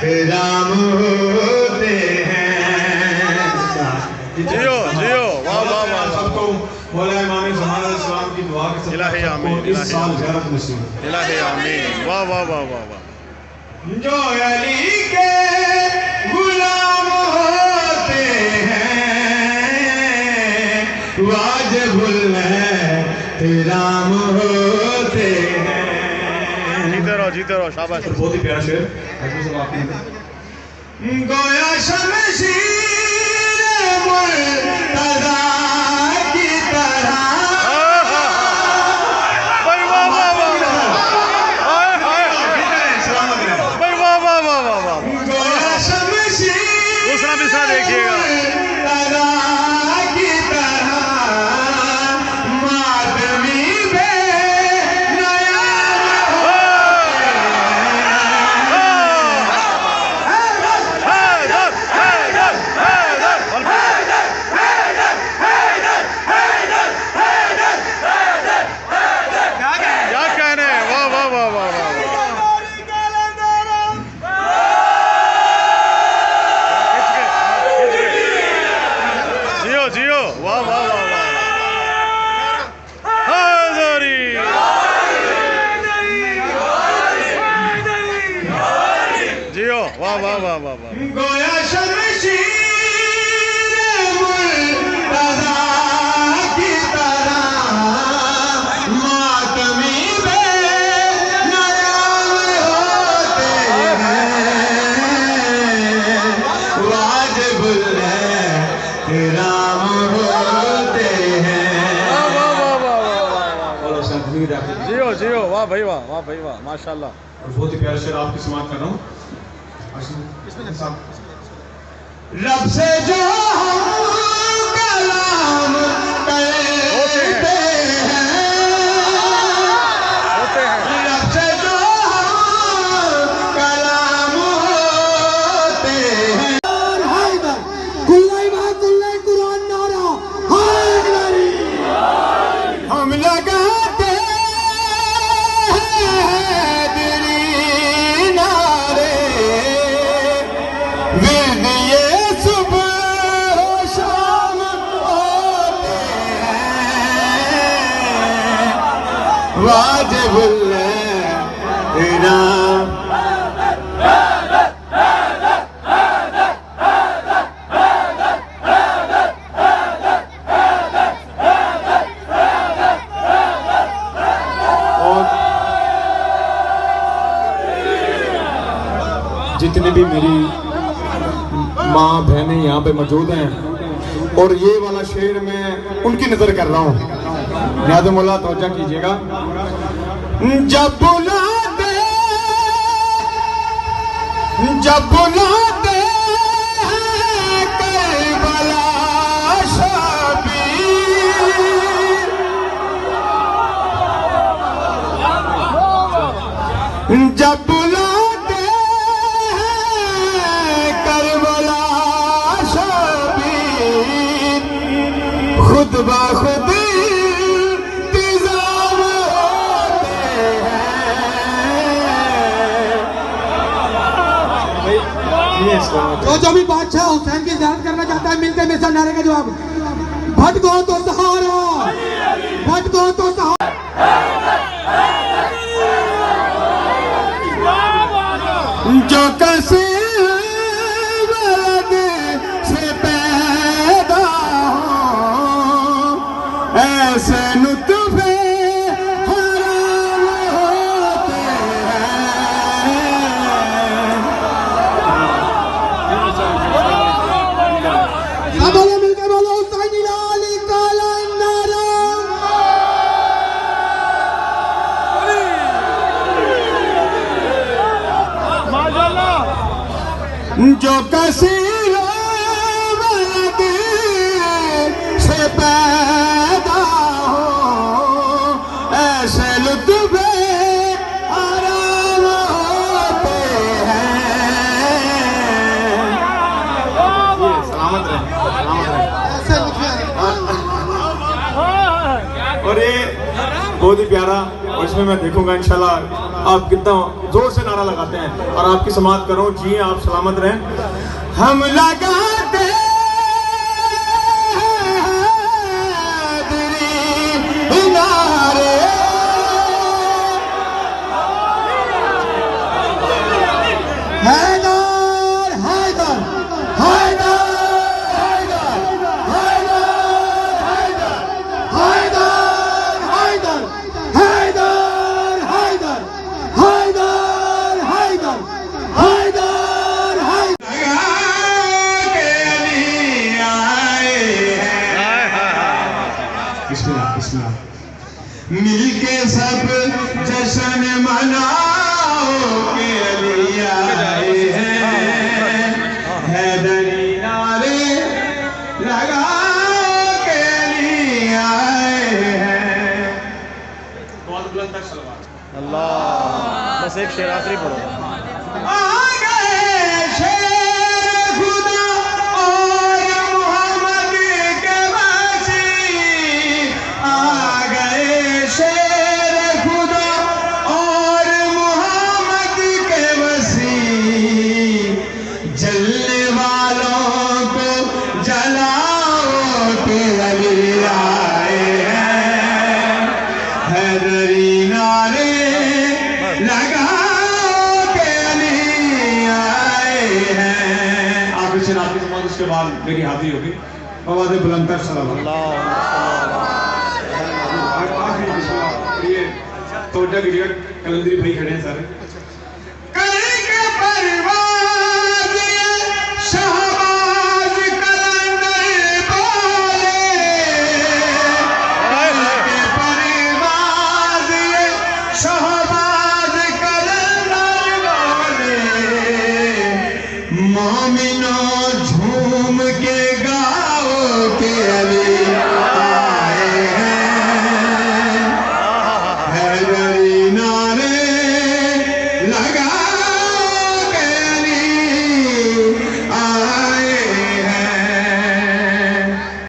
राम होते हैं। जियो जियो, वाह वाह वाह, सबको मौला इमाम ज़मान अलैहिस्सलाम की दुआ के साथ इलाही आमीन, इस साल ज़ियारत नसीब। इलाही आमीन, वाह वाह वाह वाह वाह। जो अली के गुलाम होते हैं वाजिबुल एहतराम होते हैं। जीते रहो शाबाश। बहुत ही प्यारा शेर गोया शमशीर मुर्तज़ा की तरह। भाई वाह वाह वाह वाह वाह। गोया शमशीर दूसरा मिसरा देखिएगा। जियो वाह वाह वाह वाह। हाज़री जियो वाह वाह वाह वाह वाह। गोया शमशीर मुर्तज़ा की तरह मातमी बेनयाम होते हैं वाजिबुल एहतराम होते हैं। जियो जियो, वाह भाई वाह, वाह भाई वाह, माशाल्लाह। बहुत ही प्यारा शेर आपकी समाप्त कर रहा हूँ। रब से जो हम कलाम करते हैं, रब से जो हम कलाम होते हैं। कुरान नारा हम लगाते हैं दिली नारे ये सुबह शाम होते हैं वाजिबुल एहतराम। जितने भी मेरी माँ बहनें यहाँ पे मौजूद हैं और ये वाला शेर मैं उनकी नजर कर रहा हूँ, नियाज़ मौला तवज्जो कीजिएगा। जब बुलाते हैं करबला शबीर, जब बुलाते हैं करबला शबीर खुद ब खुद इंतज़ाम होते हैं। तो जो भी बादशाह हुसैन की ज़ियारत करना चाहता है मिलते मिलते नारे का जवाब भट गो तो सहारा, भट गो तो सहारा। जो कसे वलद से पैदा हो ऐसे लुत्फ़े हराम होते हैं। सब बोलो मिलकर बोलो हुसैन अली काला नारा। जो कसी वलद से पैदा हो ऐसे लुत्फ़े हराम होते हैं। सलामत रहे, सलामत रहे। और ये बहुत ही प्यारा, और इसमें मैं देखूंगा इंशाल्लाह आप कितना जोर से नारा लगाते हैं और आपकी समाप्त करो। जी आप सलामत रहें। हम लगाते नारे हैदर हैदर हैदर हैदर हैदर हैदर हैदर हैदर हैदर हैदर हैदर हैदर मिलके सब जश्न मनाओ के अली आए हैं। हैदरी नारे लगाओ के अली आए हैं। बहुत बुलंद तक सलवात। अल्लाह बस एक शेर आखिरी पढ़ो। आ गए शेर खुदा और मोहम्मद के वासी। आ गए शेर खुदा और मोहम्मद के वसी। जलने वालों को जलाओ के अली आए हैं। हैदरी नारे लगाओ के अली आए हैं। आप इसे आपकी समाज उसके बाद मेरी हाजिरी होगी। आवाज़ बुलंद सलाम। आखिरी ये तोड़ा गिरिया कलंदरी भाई खड़े हैं सारे।